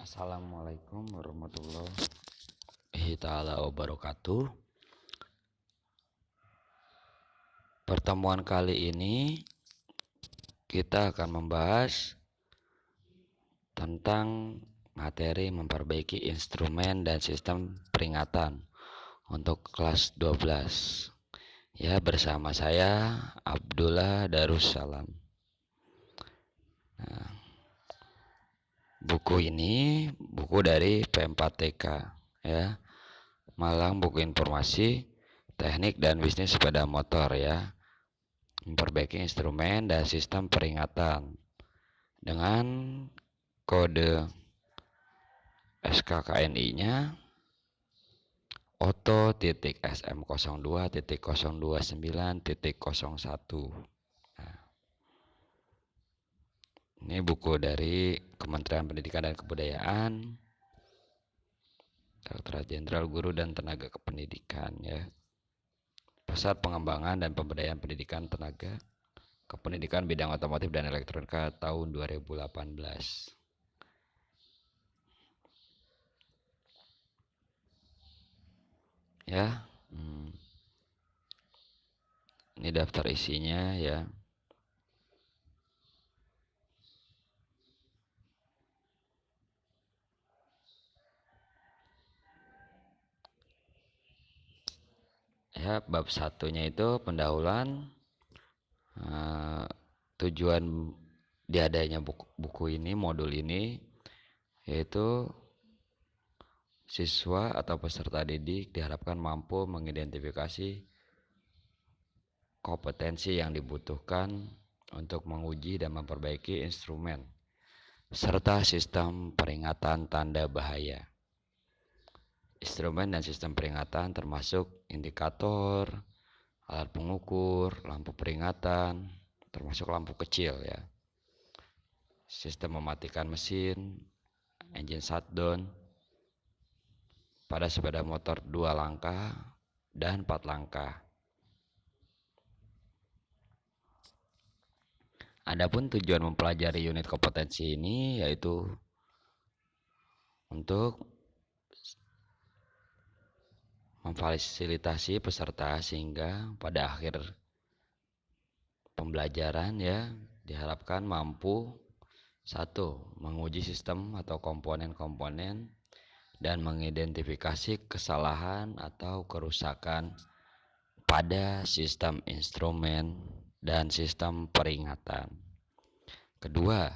Assalamualaikum warahmatullahi taala wabarakatuh. Pertemuan kali ini kita akan membahas tentang materi memperbaiki instrumen dan sistem peringatan untuk kelas 12. Ya, bersama saya Abdullah Darussalam. Buku ini buku dari P4TK ya. Malang, buku informasi teknik dan bisnis sepeda motor ya. Memperbaiki instrumen dan sistem peringatan dengan kode SKKNI-nya Oto.SM02.029.01. Ini buku dari Kementerian Pendidikan dan Kebudayaan, Direktorat Jenderal Guru dan Tenaga Kependidikan ya. Pusat Pengembangan dan Pemberdayaan Pendidikan Tenaga Kependidikan bidang otomotif dan elektronika tahun 2018. Ya. Ini daftar isinya ya. Ya, bab satunya itu pendahuluan, tujuan diadanya buku ini, modul ini, yaitu siswa atau peserta didik diharapkan mampu mengidentifikasi kompetensi yang dibutuhkan untuk menguji dan memperbaiki instrumen serta sistem peringatan tanda bahaya. Instrumen dan sistem peringatan termasuk indikator, alat pengukur, lampu peringatan, termasuk lampu kecil ya. Sistem mematikan mesin, engine shutdown pada sepeda motor 2 langkah dan 4 langkah. Adapun tujuan mempelajari unit kompetensi ini yaitu untuk memfasilitasi peserta sehingga pada akhir pembelajaran ya diharapkan mampu 1. Menguji sistem atau komponen-komponen dan mengidentifikasi kesalahan atau kerusakan pada sistem instrumen dan sistem peringatan. Kedua,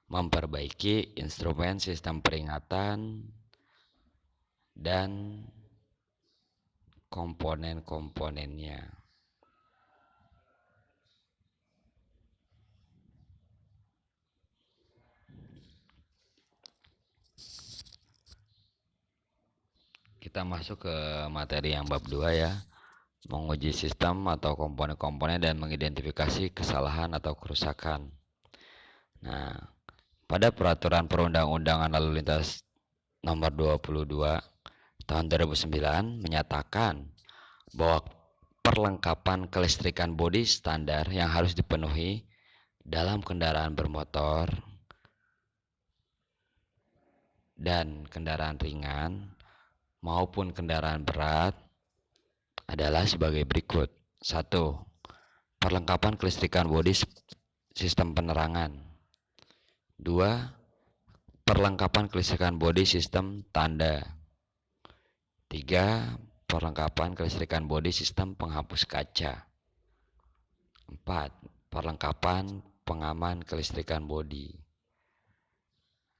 memperbaiki instrumen sistem peringatan dan komponen-komponennya. Kita masuk ke materi yang bab 2 ya. Menguji sistem atau komponen-komponen dan mengidentifikasi kesalahan atau kerusakan. Nah, pada peraturan perundang-undangan lalu lintas nomor 22 tahun 2009 menyatakan bahwa perlengkapan kelistrikan bodi standar yang harus dipenuhi dalam kendaraan bermotor dan kendaraan ringan maupun kendaraan berat adalah sebagai berikut. 1. Perlengkapan kelistrikan bodi sistem penerangan. 2. Perlengkapan kelistrikan bodi sistem tanda. 3. Perlengkapan kelistrikan bodi sistem penghapus kaca. 4. Perlengkapan pengaman kelistrikan bodi.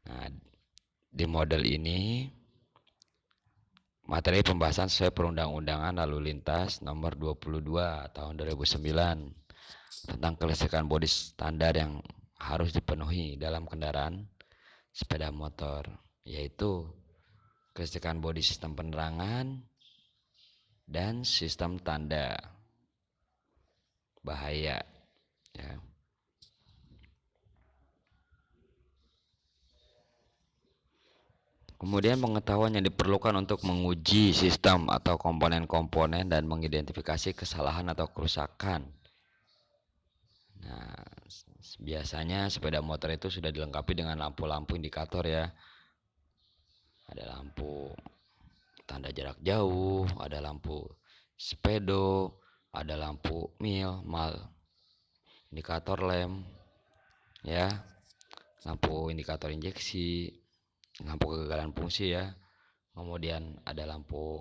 Nah, di model ini materi pembahasan sesuai perundang-undangan lalu lintas nomor 22 tahun 2009 tentang kelistrikan bodi standar yang harus dipenuhi dalam kendaraan sepeda motor, yaitu kelistrikan bodi sistem penerangan dan sistem tanda bahaya ya. Kemudian pengetahuan yang diperlukan untuk menguji sistem atau komponen-komponen dan mengidentifikasi kesalahan atau kerusakan. Nah, biasanya sepeda motor itu sudah dilengkapi dengan lampu-lampu indikator ya. ada lampu tanda jarak jauh, ada lampu speedo, ada lampu mal, indikator lem, ya, lampu indikator injeksi, lampu kegagalan fungsi ya. Kemudian ada lampu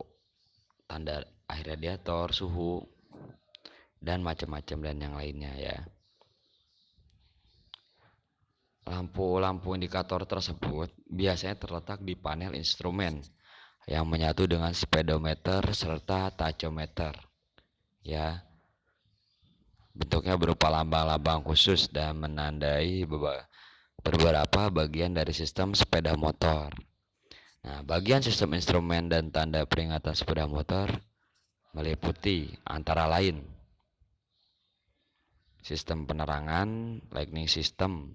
tanda air radiator, suhu, dan macam-macam dan yang lainnya ya. Lampu-lampu indikator tersebut biasanya terletak di panel instrumen yang menyatu dengan speedometer serta tachometer. Ya, bentuknya berupa lambang-lambang khusus dan menandai beberapa bagian dari sistem sepeda motor. Nah, bagian sistem instrumen dan tanda peringatan sepeda motor meliputi antara lain sistem penerangan, lightning system,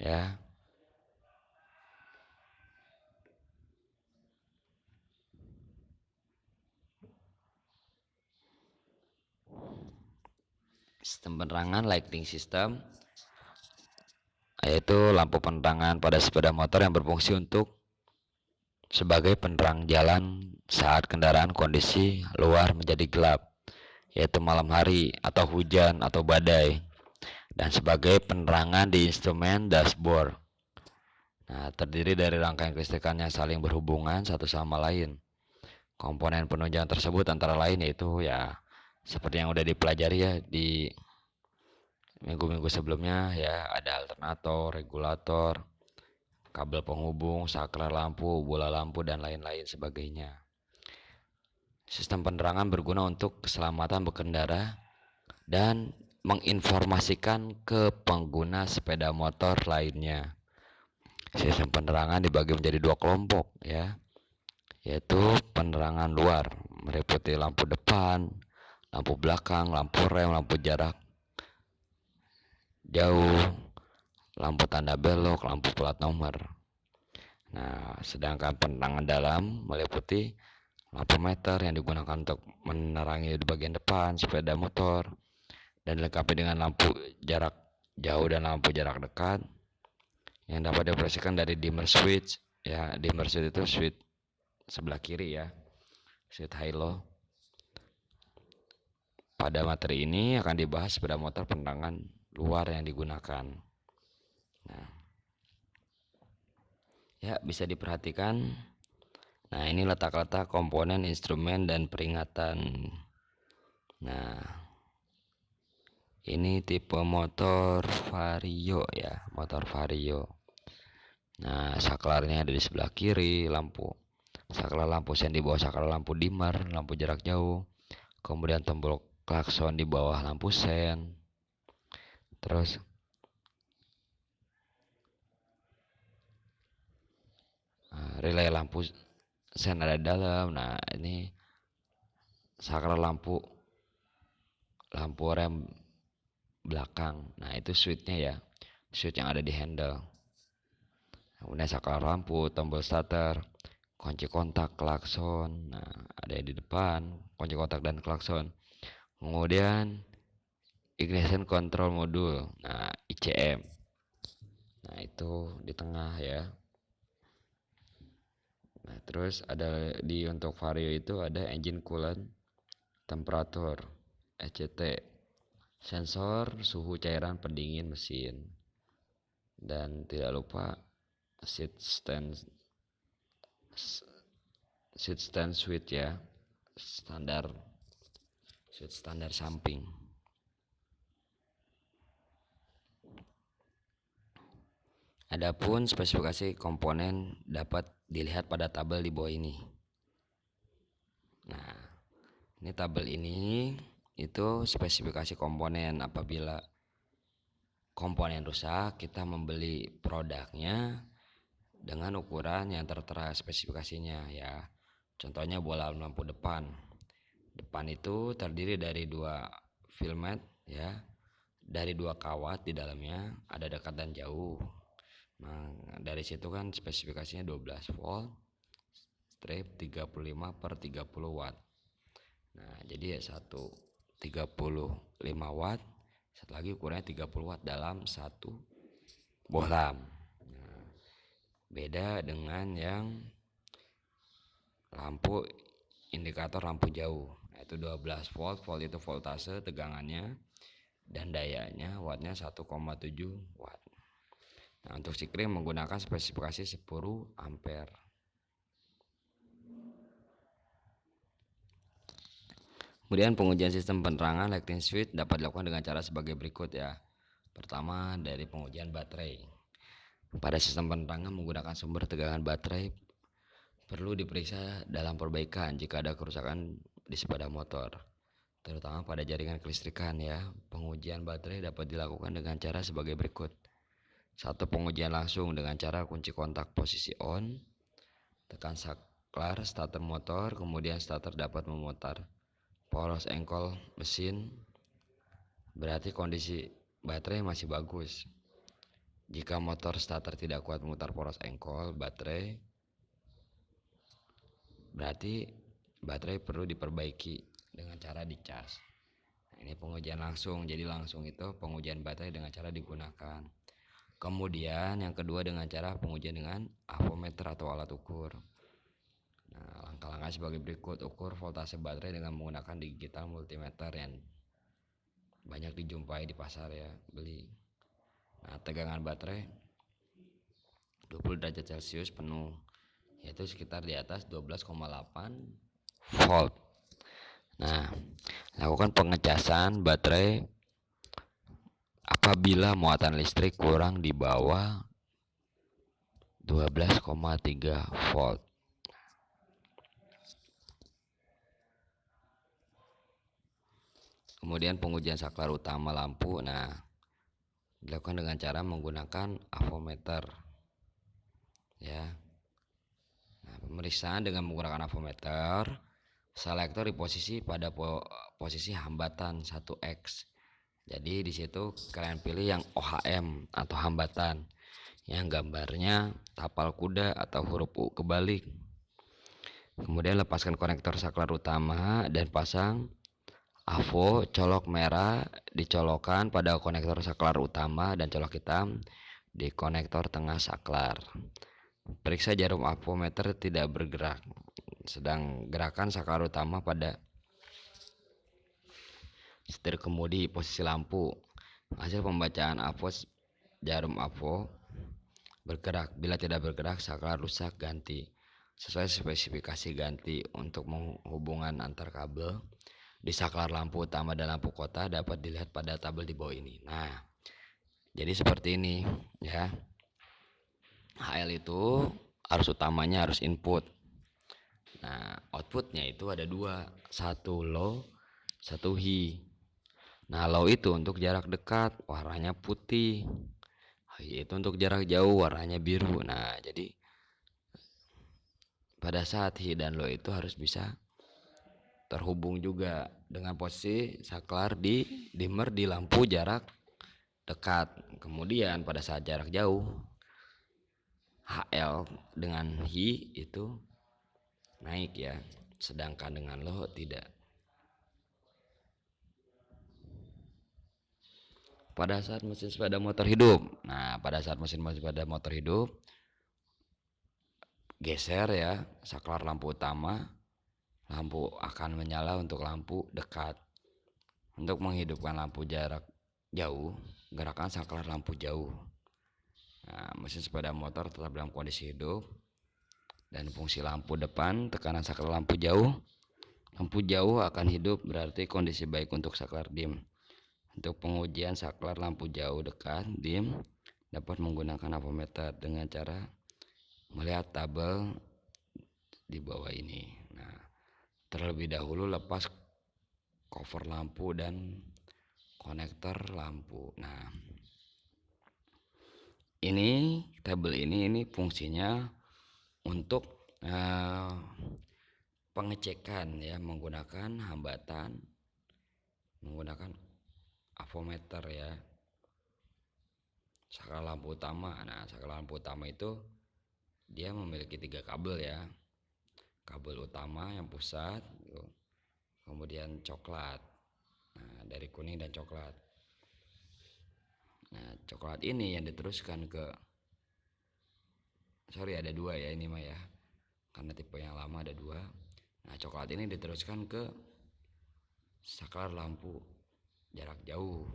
ya, sistem penerangan lighting system yaitu lampu penerangan pada sepeda motor yang berfungsi untuk sebagai penerang jalan saat kendaraan kondisi luar menjadi gelap, yaitu malam hari atau hujan atau badai, dan sebagai penerangan di instrumen dashboard. Nah, terdiri dari rangkaian kelistrikan yang saling berhubungan satu sama lain. Komponen penunjang tersebut antara lain yaitu ya seperti yang udah dipelajari ya di minggu-minggu sebelumnya ya, ada alternator, regulator, kabel penghubung, saklar lampu, bola lampu, dan lain-lain sebagainya. Sistem penerangan berguna untuk keselamatan berkendara dan menginformasikan ke pengguna sepeda motor lainnya. Sistem penerangan dibagi menjadi dua kelompok ya, yaitu penerangan luar meliputi lampu depan, lampu belakang, lampu rem, lampu jarak jauh, lampu tanda belok, lampu plat nomor. Nah, sedangkan penerangan dalam meliputi lampu meter yang digunakan untuk menerangi di bagian depan sepeda motor dan dilengkapi dengan lampu jarak jauh dan lampu jarak dekat yang dapat dioperasikan dari dimmer switch ya. Dimmer switch itu switch sebelah kiri ya, switch high low. Pada materi ini akan dibahas sepeda motor penerangan luar yang digunakan. Nah, ya bisa diperhatikan. Nah, ini letak-letak komponen instrumen dan peringatan. Nah, ini tipe motor vario ya, motor vario. Nah, saklarnya ada di sebelah kiri, saklar lampu sen di bawah saklar lampu dimmer, lampu jarak jauh. Kemudian tombol klakson di bawah lampu sen. Terus relay lampu sen ada di dalam. Nah, ini saklar lampu rem belakang. Nah, itu switchnya ya, switch yang ada di handle. Kemudian saklar lampu, tombol starter, kunci kontak, klakson. Nah, ada di depan, kunci kontak dan klakson. Kemudian ignition control module, nah ICM. Nah, itu di tengah ya. Nah, terus ada di untuk vario itu ada engine coolant temperature ECT, sensor suhu cairan pendingin mesin, dan tidak lupa seat stand switch ya, switch standar samping. Adapun spesifikasi komponen dapat dilihat pada tabel di bawah ini. Nah, ini tabel ini itu spesifikasi komponen. Apabila komponen rusak, kita membeli produknya dengan ukuran yang tertera spesifikasinya ya. Contohnya bola lampu depan. Depan itu terdiri dari dua filament ya, dari dua kawat di dalamnya, ada dekat dan jauh. Nah, dari situ kan spesifikasinya 12 volt, strip 35/30 watt. Nah, jadi ya satu 35 watt, satu lagi ukurannya 30 watt dalam satu bohlam. Nah, Beda dengan yang lampu indikator lampu jauh, yaitu 12 volt. Volt itu voltase tegangannya, dan dayanya wattnya 1,7 watt. Nah, untuk sikring menggunakan spesifikasi 10 ampere. Kemudian pengujian sistem penerangan lighting switch dapat dilakukan dengan cara sebagai berikut ya. Pertama, dari pengujian baterai. Pada sistem penerangan menggunakan sumber tegangan baterai perlu diperiksa dalam perbaikan jika ada kerusakan di sepeda motor, terutama pada jaringan kelistrikan ya. Pengujian baterai dapat dilakukan dengan cara sebagai berikut. Satu, pengujian langsung dengan cara kunci kontak posisi on, tekan saklar starter motor, kemudian starter dapat memutar poros engkol mesin, berarti kondisi baterai masih bagus. Jika motor starter tidak kuat memutar poros engkol baterai, berarti baterai perlu diperbaiki dengan cara dicas. Nah, ini pengujian langsung, jadi langsung itu pengujian baterai dengan cara digunakan. Kemudian yang kedua dengan cara pengujian dengan avometer atau alat ukur. Nah, langkah-langkah sebagai berikut. Ukur voltase baterai dengan menggunakan digital multimeter yang banyak dijumpai di pasar ya, beli. Nah, tegangan baterai 20 derajat Celcius penuh, yaitu sekitar di atas 12,8 volt. Nah, lakukan pengecasan baterai apabila muatan listrik kurang di bawah 12,3 volt. Kemudian pengujian saklar utama lampu. Nah, dilakukan dengan cara menggunakan avometer ya. Nah, pemeriksaan dengan menggunakan avometer, selektor di posisi pada posisi hambatan 1x. Jadi di situ kalian pilih yang OHM atau hambatan, yang gambarnya tapal kuda atau huruf U kebalik. Kemudian lepaskan konektor saklar utama dan pasang avo colok merah dicolokkan pada konektor saklar utama dan colok hitam di konektor tengah saklar. Periksa jarum avometer tidak bergerak, sedang gerakan saklar utama pada setir kemudi posisi lampu. Hasil pembacaan avo jarum avo bergerak. Bila tidak bergerak, saklar rusak, ganti. Sesuai spesifikasi ganti. Untuk menghubungkan antar kabel di saklar lampu utama dan lampu kota dapat dilihat pada tabel di bawah ini. Nah, jadi seperti ini ya. HL itu arus utamanya arus input. Nah, outputnya itu ada dua, satu low, satu high. Nah, low itu untuk jarak dekat, warnanya putih. High itu untuk jarak jauh, warnanya biru. Nah, jadi pada saat high dan low itu harus bisa terhubung juga dengan posisi saklar di dimmer di lampu jarak dekat. Kemudian pada saat jarak jauh, HL dengan high itu naik ya, sedangkan dengan low tidak. Pada saat mesin sepeda motor hidup, nah pada saat mesin sepeda motor hidup, geser ya saklar lampu utama, lampu akan menyala untuk lampu dekat. Untuk menghidupkan lampu jarak jauh, gerakan saklar lampu jauh. Nah, mesin sepeda motor tetap dalam kondisi hidup dan fungsi lampu depan, tekanan saklar lampu jauh. Lampu jauh akan hidup, berarti kondisi baik untuk saklar dim. Untuk pengujian saklar lampu jauh dekat dim dapat menggunakan avometer dengan cara melihat tabel di bawah ini. Nah, terlebih dahulu lepas cover lampu dan konektor lampu. Nah, ini tabel ini fungsinya untuk pengecekan ya, menggunakan hambatan, menggunakan avometer ya. Saklar lampu utama. Nah, saklar lampu utama itu dia memiliki 3 kabel ya. Kabel utama yang pusat, kemudian coklat. Nah, dari kuning dan coklat. Nah, coklat ini yang diteruskan ke sorry ada dua ya ini mah ya, karena tipe yang lama ada dua. Nah coklat ini diteruskan ke saklar lampu jarak jauh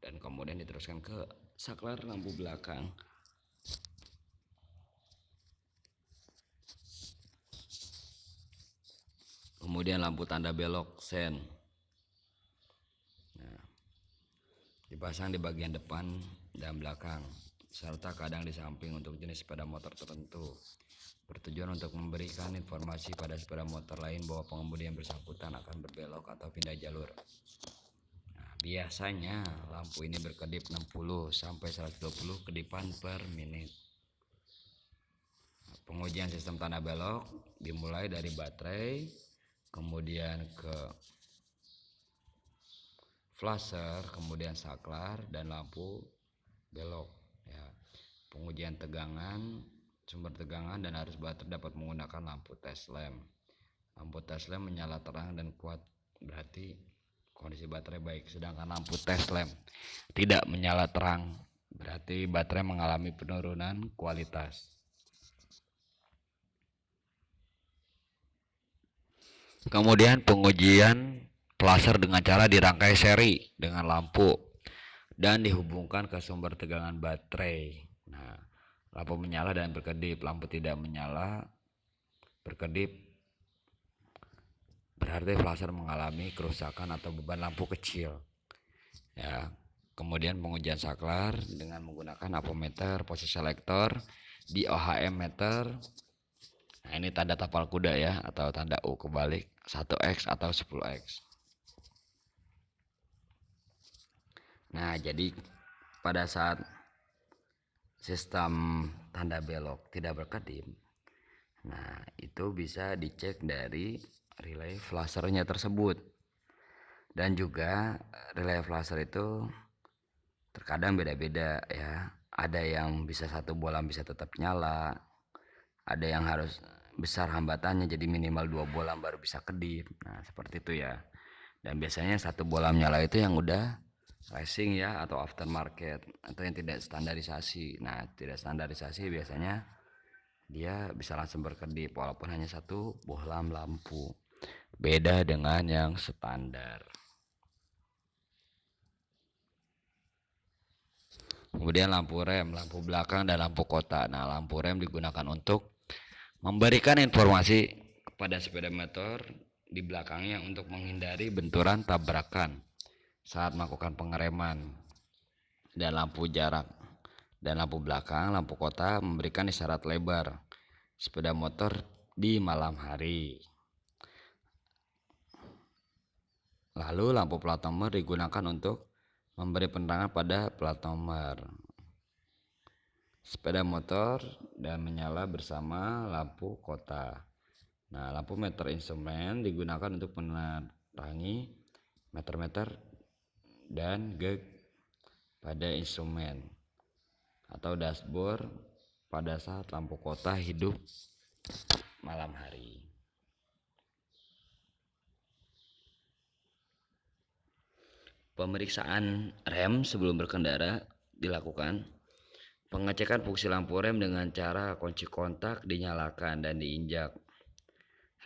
dan kemudian diteruskan ke saklar lampu belakang. Kemudian lampu tanda belok sen. Nah, dipasang di bagian depan dan belakang serta kadang di samping untuk jenis sepeda motor tertentu. Bertujuan untuk memberikan informasi pada sepeda motor lain bahwa pengemudi yang bersangkutan akan berbelok atau pindah jalur. Nah, biasanya lampu ini berkedip 60 sampai 120 kedipan per menit. Nah, pengujian sistem tanda belok dimulai dari baterai, kemudian ke flasher, kemudian saklar dan lampu belok ya. Pengujian tegangan, sumber tegangan dan arus baterai dapat menggunakan lampu test lamp. Lampu test lamp menyala terang dan kuat, berarti kondisi baterai baik. Sedangkan lampu test lamp tidak menyala terang, berarti baterai mengalami penurunan kualitas. Kemudian pengujian flasher dengan cara dirangkai seri dengan lampu dan dihubungkan ke sumber tegangan baterai. Nah, lampu menyala dan berkedip, lampu tidak menyala berkedip, berarti flasher mengalami kerusakan atau beban lampu kecil. Ya. Kemudian pengujian saklar dengan menggunakan apometer, posisi selektor, di OHM meter. Nah, ini tanda tapal kuda ya, atau tanda U kebalik, 1X atau 10X. Nah, jadi pada saat sistem tanda belok tidak berkedip, nah itu bisa dicek dari relay flashernya tersebut. Dan juga relay flasher itu terkadang beda-beda ya. Ada yang bisa satu bolam bisa tetap nyala, ada yang harus besar hambatannya jadi minimal 2 bolam baru bisa kedip. Nah seperti itu ya. Dan biasanya satu bolam nyala itu yang udah racing ya, atau aftermarket, atau yang tidak standarisasi. Nah tidak standarisasi biasanya dia bisa langsung berkedip walaupun hanya satu bohlam lampu, beda dengan yang standar. Kemudian lampu rem, lampu belakang dan lampu kota. Nah lampu rem digunakan untuk memberikan informasi kepada sepeda motor di belakangnya untuk menghindari benturan tabrakan saat melakukan pengereman. Dan lampu jarak dan lampu belakang, lampu kota memberikan isyarat lebar sepeda motor di malam hari. Lalu lampu plat nomor digunakan untuk memberi penerangan pada plat nomor sepeda motor dan menyala bersama lampu kota. Nah, lampu meter instrumen digunakan untuk menerangi meter-meter dan gauge pada instrumen atau dashboard pada saat lampu kota hidup malam hari. Pemeriksaan rem sebelum berkendara dilakukan. Pengecekan fungsi lampu rem dengan cara kunci kontak dinyalakan dan diinjak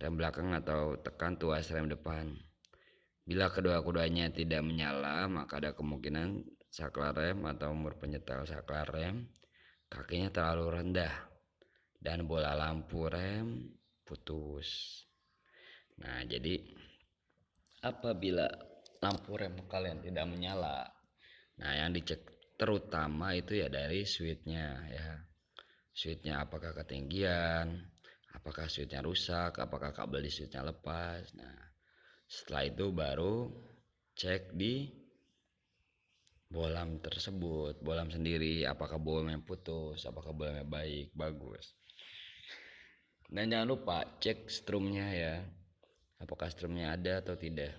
rem belakang atau tekan tuas rem depan. Bila kedua-keduanya tidak menyala, maka ada kemungkinan saklar rem atau mur penyetel saklar rem kakinya terlalu rendah dan bola lampu rem putus. Nah, jadi apabila lampu rem kalian tidak menyala, nah yang dicek terutama itu ya dari switchnya ya. Switchnya apakah ketinggian, apakah switchnya rusak, apakah kabel di switchnya lepas. Nah setelah itu baru cek di bolam tersebut, bolam sendiri, apakah bolamnya putus, apakah bolamnya baik, bagus. Dan jangan lupa cek strumnya ya, apakah strumnya ada atau tidak.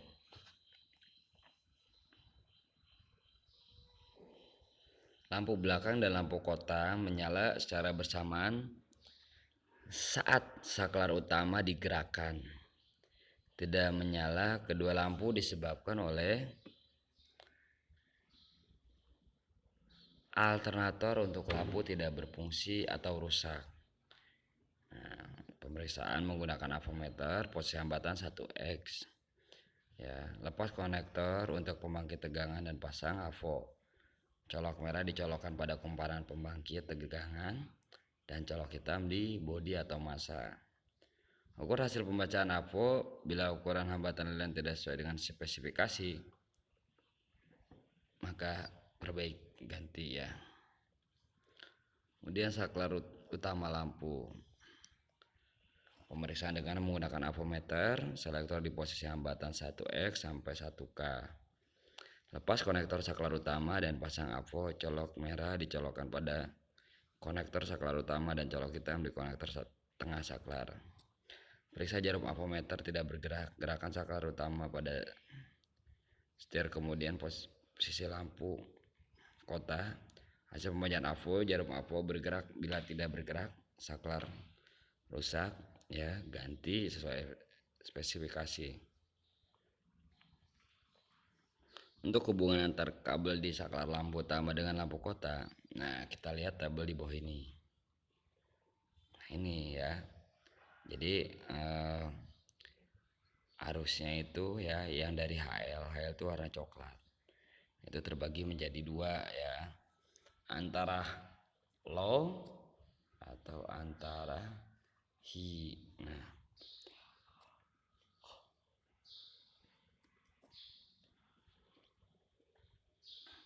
Lampu belakang dan lampu kota menyala secara bersamaan saat saklar utama digerakkan. Tidak menyala kedua lampu disebabkan oleh alternator untuk lampu tidak berfungsi atau rusak. Nah, pemeriksaan menggunakan avometer, posisi hambatan 1X. Ya, lepas konektor untuk pembangkit tegangan dan pasang avo. Colok merah dicolokkan pada kumparan pembangkit tegangan dan colok hitam di bodi atau massa. Ukur hasil pembacaan avo. Bila ukuran hambatan lilin tidak sesuai dengan spesifikasi, maka perbaiki, ganti ya. Kemudian saklar utama lampu. Pemeriksaan dengan menggunakan avometer, selektor di posisi hambatan 1X sampai 1K. Lepas konektor saklar utama dan pasang avo, colok merah dicolokkan pada konektor saklar utama dan colok hitam di konektor tengah saklar. Periksa jarum avometer tidak bergerak, gerakan saklar utama pada setir, kemudian posisi lampu kota. Hasil pembacaan avo, jarum avo bergerak, bila tidak bergerak saklar rusak, ya ganti sesuai spesifikasi. Untuk hubungan antar kabel di saklar lampu utama dengan lampu kota, nah kita lihat tabel di bawah ini. Nah, ini ya, jadi arusnya itu ya yang dari HL itu warna coklat, itu terbagi menjadi dua ya, antara low atau antara high. Nah,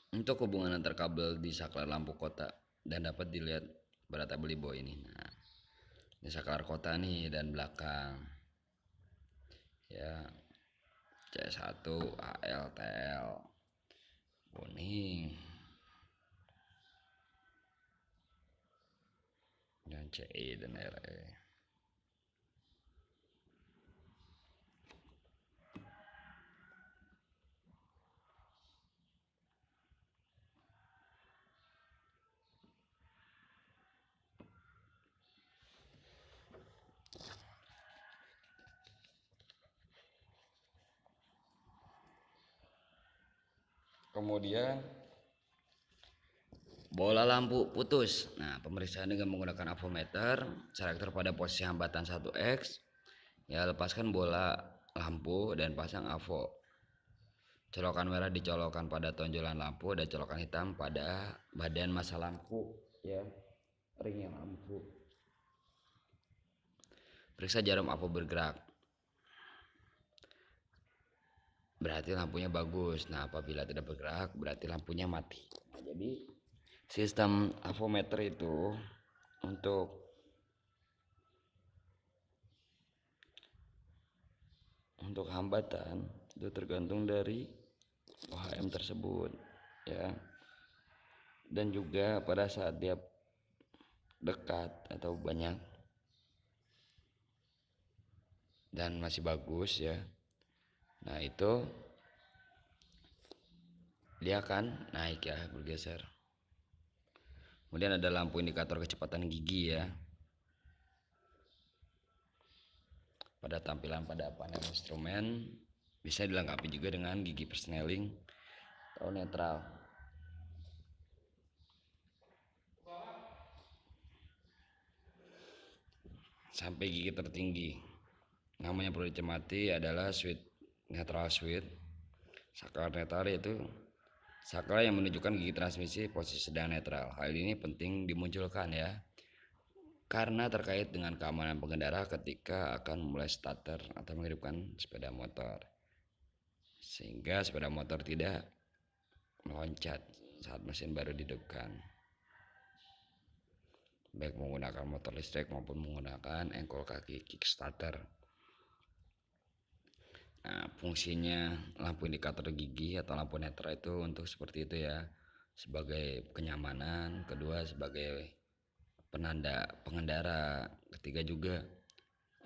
untuk hubungan antar kabel di saklar lampu kota dan dapat dilihat pada tabel di bawah ini. Nah, ini saklar kota nih dan belakang ya, C1 HL TL kuning dan CI dan RE. Kemudian bola lampu putus. Nah, pemeriksaan dengan menggunakan avometer, selektor pada posisi hambatan 1X. Ya, lepaskan bola lampu dan pasang avo. Colokan merah dicolokkan pada tonjolan lampu dan colokan hitam pada badan massa lampu ya, ringnya lampu. Periksa jarum avo bergerak, berarti lampunya bagus. Nah, apabila tidak bergerak berarti lampunya mati. Nah, jadi sistem avometer itu untuk hambatan itu tergantung dari OHM tersebut ya, dan juga pada saat dia dekat atau banyak dan masih bagus ya, nah itu dia akan naik ya, bergeser. Kemudian ada lampu indikator kecepatan gigi ya, pada tampilan pada panel instrumen bisa dilengkapi juga dengan gigi persneling atau netral. Sampai gigi tertinggi. Namanya perlu dicermati adalah switch netral switch. Saklar netral yaitu saklar yang menunjukkan gigi transmisi posisi sedang netral. Hal ini penting dimunculkan ya, karena terkait dengan keamanan pengendara ketika akan memulai starter atau menghidupkan sepeda motor, sehingga sepeda motor tidak meloncat saat mesin baru dihidupkan, baik menggunakan motor listrik maupun menggunakan engkol kaki kickstarter. Nah, fungsinya lampu indikator gigi atau lampu netral itu untuk seperti itu ya, sebagai kenyamanan, kedua sebagai penanda pengendara, ketiga juga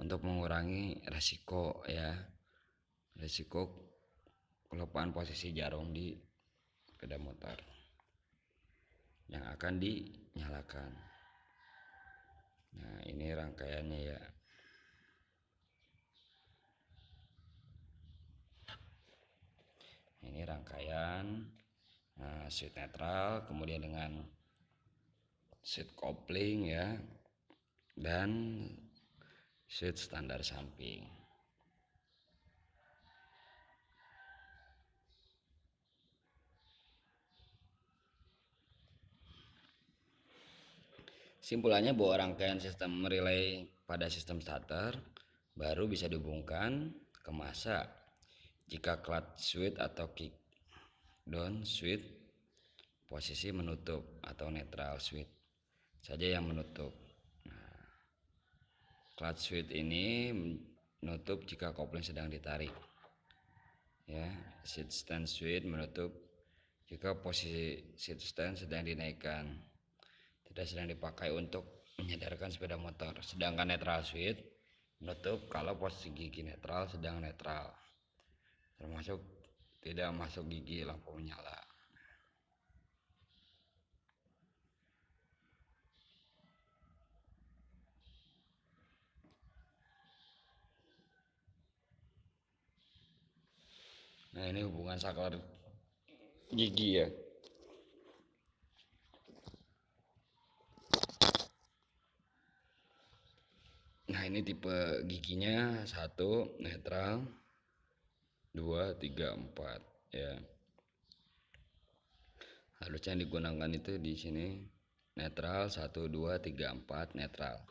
untuk mengurangi resiko ya, resiko kelupaan posisi jarum di sepeda motor yang akan dinyalakan. Nah, ini rangkaiannya ya. Ini rangkaian Nah, switch netral, kemudian dengan switch kopling ya, dan switch standar samping. Simpulannya bahwa rangkaian sistem relay pada sistem starter baru bisa dihubungkan ke massa jika clutch switch atau kick down switch posisi menutup atau neutral switch saja yang menutup. Nah, clutch switch ini menutup jika kopling sedang ditarik. Ya, seat stand switch menutup jika posisi seat stand sedang dinaikkan, tidak sedang dipakai untuk menyadarkan sepeda motor. Sedangkan neutral switch menutup kalau posisi gigi netral sedang netral, termasuk tidak masuk gigi lampu menyala. Nah, ini hubungan saklar gigi ya. Nah, ini tipe giginya 1 netral, 2, 3, 4 ya. Harusnya yang digunakan itu di sini netral 1, 2, 3, 4 netral.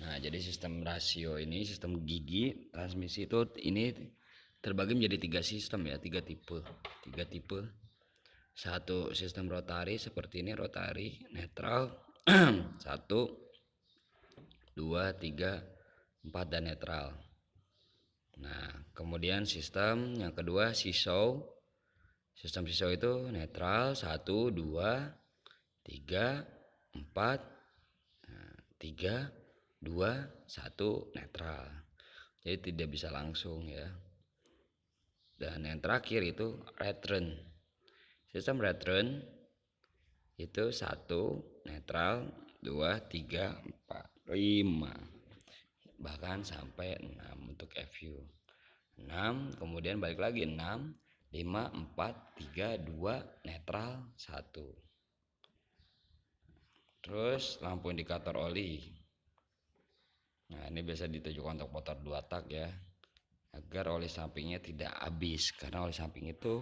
Nah, jadi sistem rasio ini, sistem gigi transmisi itu ini terbagi menjadi 3 sistem ya, 3 tipe. 3 tipe. Satu sistem rotari seperti ini, rotari netral 1, 2, 3, 4 dan netral. Nah, kemudian sistem yang kedua seesaw. Sistem seesaw itu netral 1, 2, 3, 4, 3, 2, 1 netral. Jadi tidak bisa langsung ya. Dan yang terakhir itu return. Sistem return itu 1 netral, 2, 3, 4, 5, bahkan sampai 6 untuk FU. 6, kemudian balik lagi 6, 5, 4, 3, 2 netral 1. Terus lampu indikator oli. Nah, ini biasa ditujukan untuk motor 2 tak ya, agar oli sampingnya tidak habis, karena oli samping itu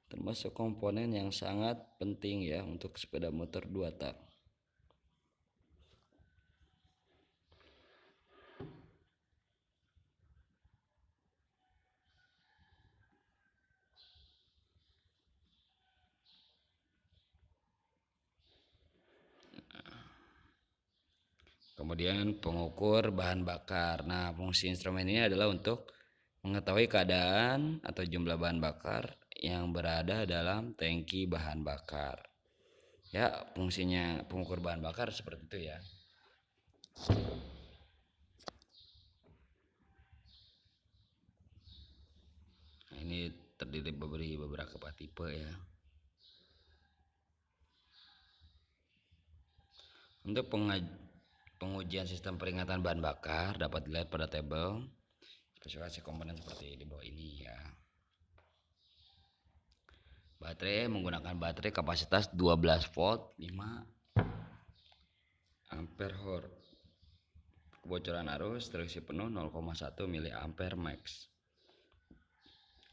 termasuk komponen yang sangat penting ya untuk sepeda motor 2 tak. Kemudian pengukur bahan bakar. Nah, fungsi instrumen ini adalah untuk mengetahui keadaan atau jumlah bahan bakar yang berada dalam tangki bahan bakar. Ya, fungsinya pengukur bahan bakar seperti itu ya. Nah, ini terdiri dari beberapa tipe ya. Untuk pengujian sistem peringatan bahan bakar dapat dilihat pada tabel spesifikasi komponen seperti di bawah ini ya. Baterai menggunakan baterai kapasitas 12 volt 5 ampere hour. Kebocoran arus terisi penuh 0,1 mA max.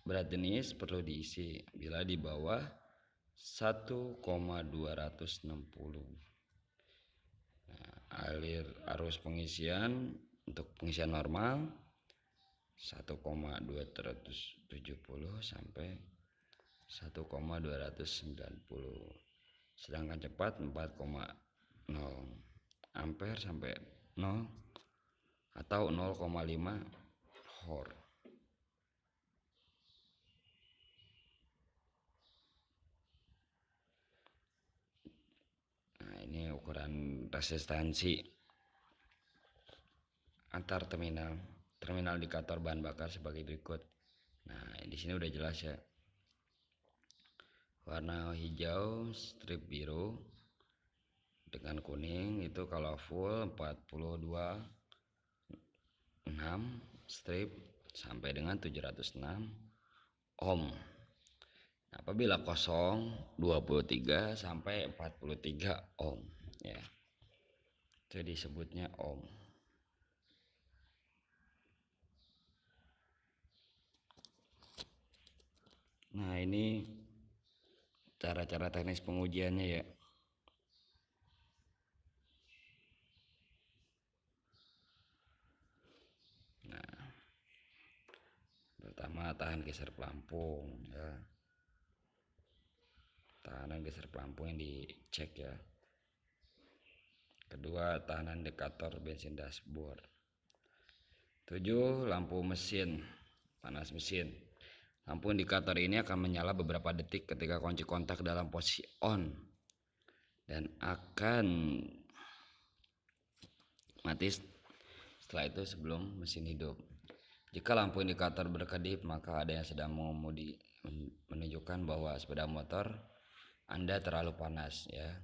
Berat jenis perlu diisi bila di bawah 1,260. Nah, alir arus pengisian untuk pengisian normal 1,270 sampai 1,290. Sedangkan cepat 4,0 ampere sampai 0 atau 0,5 hor. Nah, ini ukuran resistansi antar terminal indikator bahan bakar sebagai berikut. Nah, di sini udah jelas ya. Warna hijau strip biru dengan kuning itu kalau full 42,6 strip sampai dengan 706 ohm. Apabila kosong 23 sampai 43 ohm ya. Itu disebutnya ohm. Nah, ini cara-cara teknis pengujiannya ya. Nah, pertama tahan geser pelampung ya. Tahanan geser pelampung yang dicek ya. Kedua, tahanan indikator bensin dashboard. 7. Lampu mesin, panas mesin. Lampu indikator ini akan menyala beberapa detik ketika kunci kontak dalam posisi on dan akan mati setelah itu sebelum mesin hidup. Jika lampu indikator berkedip, maka ada yang sedang mengemudi, menunjukkan bahwa sepeda motor Anda terlalu panas ya.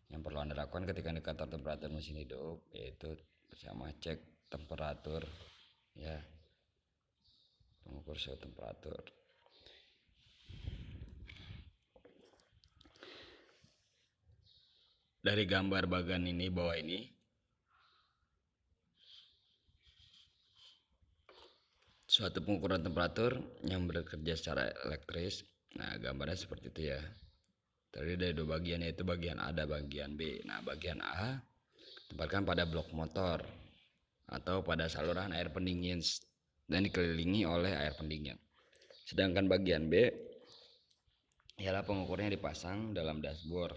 Yang perlu Anda lakukan ketika indikator temperatur mesin hidup yaitu bersama cek temperatur ya, pengukur suhu temperatur. Dari gambar bagan ini bawah ini suatu pengukuran temperatur yang bekerja secara elektris. Nah, gambarnya seperti itu ya. Terdiri dari dua bagian, yaitu bagian A dan bagian B. Nah, bagian A tempatkan pada blok motor atau pada saluran air pendingin dan dikelilingi oleh air pendingin. Sedangkan bagian B ialah pengukurnya dipasang dalam dashboard.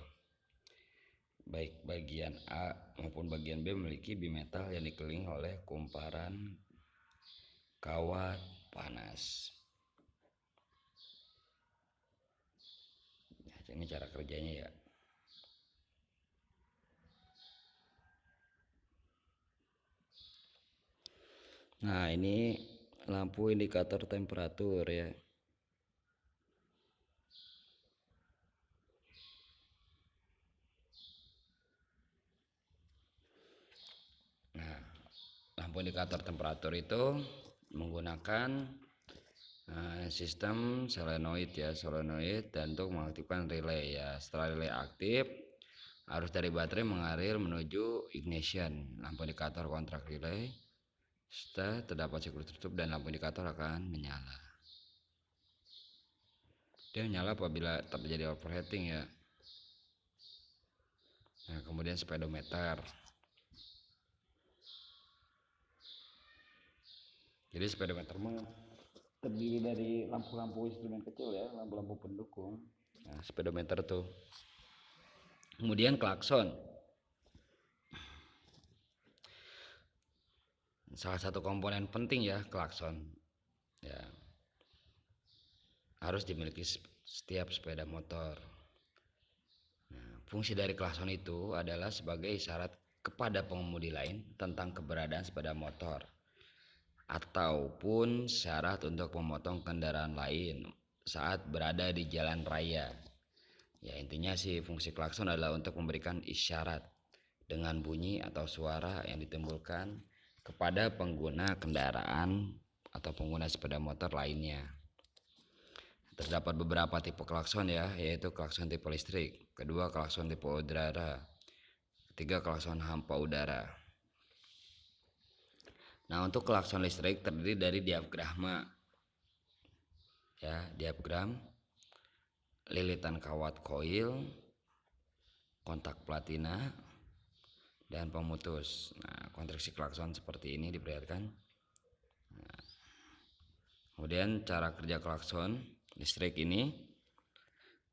Baik bagian A maupun bagian B memiliki bimetal yang dikelilingi oleh kumparan kawat panas. Nah, ini cara kerjanya ya. Nah, ini lampu indikator temperatur ya. Nah, lampu indikator temperatur itu menggunakan sistem solenoid ya, solenoid, dan untuk mengaktifkan relay ya. Setelah relay aktif, arus dari baterai mengalir menuju ignition lampu indikator kontrak relay. Setelah terdapat siklus tutup dan lampu indikator akan menyala. Dia menyala apabila terjadi overheating ya. Nah, kemudian speedometer. Jadi speedometer terdiri dari lampu-lampu instrumen kecil ya, lampu-lampu pendukung. Nah, speedometer tuh. Kemudian klakson. Salah satu komponen penting ya klakson. Ya. Harus dimiliki setiap sepeda motor. Nah, fungsi dari klakson itu adalah sebagai isyarat kepada pengemudi lain tentang keberadaan sepeda motor ataupun syarat untuk memotong kendaraan lain saat berada di jalan raya. Ya, intinya sih fungsi klakson adalah untuk memberikan isyarat dengan bunyi atau suara yang ditimbulkan kepada pengguna kendaraan atau pengguna sepeda motor lainnya. Terdapat beberapa tipe klakson ya, yaitu klakson tipe listrik, kedua klakson tipe udara, ketiga klakson hampa udara. Nah, untuk klakson listrik terdiri dari diafragma ya, diafragma, lilitan kawat koil, kontak platina, dan pemutus. Nah, konstruksi klakson seperti ini diperlihatkan. Nah, kemudian cara kerja klakson listrik ini,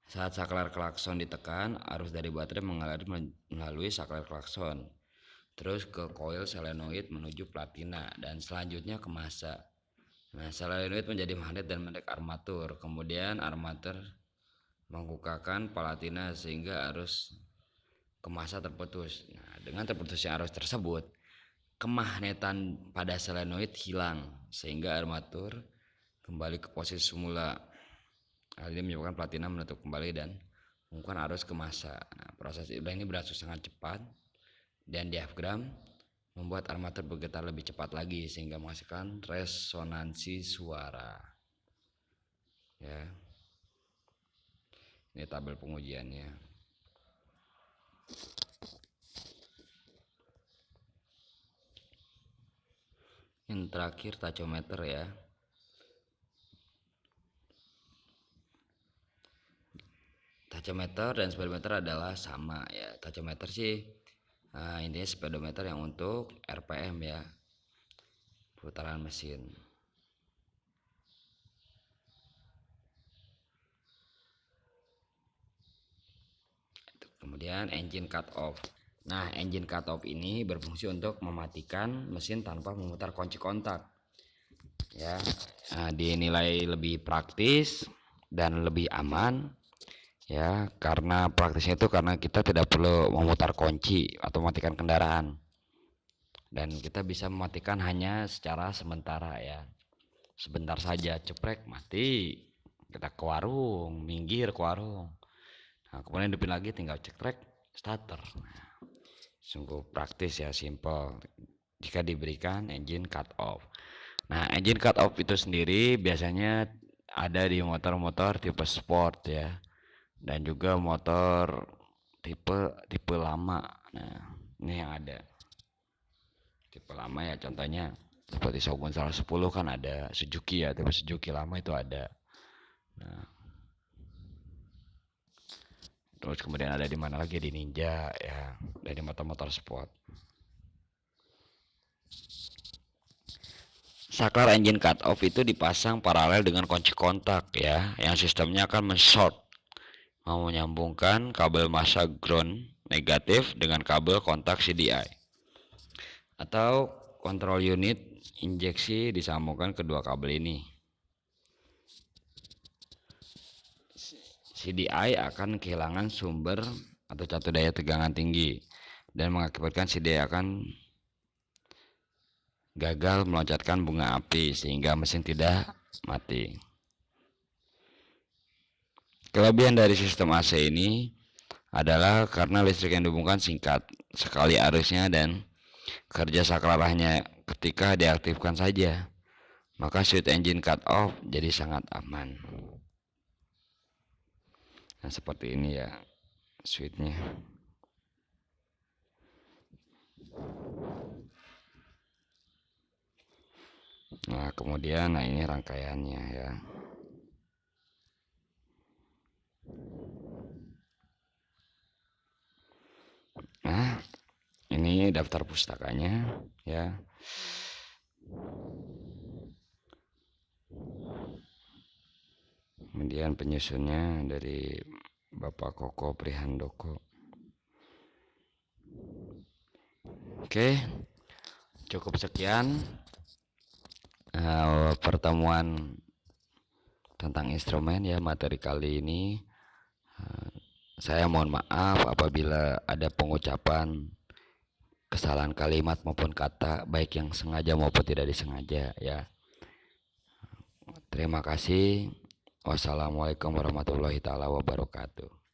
saat saklar klakson ditekan, arus dari baterai mengalir melalui saklar klakson, terus ke koil solenoid menuju platina, dan selanjutnya ke massa. Nah, solenoid menjadi magnet dan menarik armatur, kemudian armatur mengukakan platina sehingga arus ke massa terputus. Nah, dengan terputusnya arus tersebut, kemagnetan pada solenoid hilang sehingga armatur kembali ke posisi semula. Hal ini menyebabkan platina menutup kembali dan mengumpulkan arus ke massa. Nah, proses ini berlangsung sangat cepat dan diafragma membuat armatur bergetar lebih cepat lagi sehingga menghasilkan resonansi suara. Ya. Ini tabel pengujiannya. Yang terakhir tachometer ya. Tachometer dan speedometer adalah sama ya. Tachometer sih intinya speedometer yang untuk RPM ya, putaran mesin. Kemudian engine cut off. Nah, engine cut off ini berfungsi untuk mematikan mesin tanpa memutar kunci kontak. Ya, dinilai lebih praktis dan lebih aman. Ya, karena praktisnya itu karena kita tidak perlu memutar kunci atau mematikan kendaraan. Dan kita bisa mematikan hanya secara sementara ya. Sebentar saja, ceprek, mati. Kita ke warung, minggir ke warung. Nah, kemudian hidupin lagi, tinggal cekrek, starter. Sungguh praktis ya, simple jika diberikan engine cut off. Nah, engine cut off itu sendiri biasanya ada di motor-motor tipe sport ya, dan juga motor tipe lama. Nah, ini yang ada tipe lama ya, contohnya seperti Shogun 110 kan ada, Suzuki ya, tipe Suzuki lama itu ada. Nah, terus kemudian ada di mana lagi, di Ninja ya, dari motor-motor sport. Saklar engine cut off itu dipasang paralel dengan kunci kontak ya, yang sistemnya akan men-short, menyambungkan kabel massa ground negatif dengan kabel kontak CDI atau control unit injeksi, disambungkan kedua kabel ini. CDI akan kehilangan sumber atau satu daya tegangan tinggi dan mengakibatkan CDI akan gagal meloncatkan bunga api sehingga mesin tidak mati. Kelebihan dari sistem AC ini adalah karena listrik yang dihubungkan singkat sekali arusnya dan kerja saklar hanya ketika diaktifkan saja, maka switch engine cut off jadi sangat aman. Nah, seperti ini ya switchnya. Nah, kemudian ini rangkaiannya ya. Nah, ini daftar pustakanya ya. Kemudian penyusunnya dari Bapak Koko Prihandoko. Oke, cukup sekian pertemuan tentang instrumen ya, materi kali ini. Saya mohon maaf apabila ada pengucapan kesalahan kalimat maupun kata, baik yang sengaja maupun tidak disengaja ya. Terima kasih. Wassalamualaikum warahmatullahi taala wabarakatuh.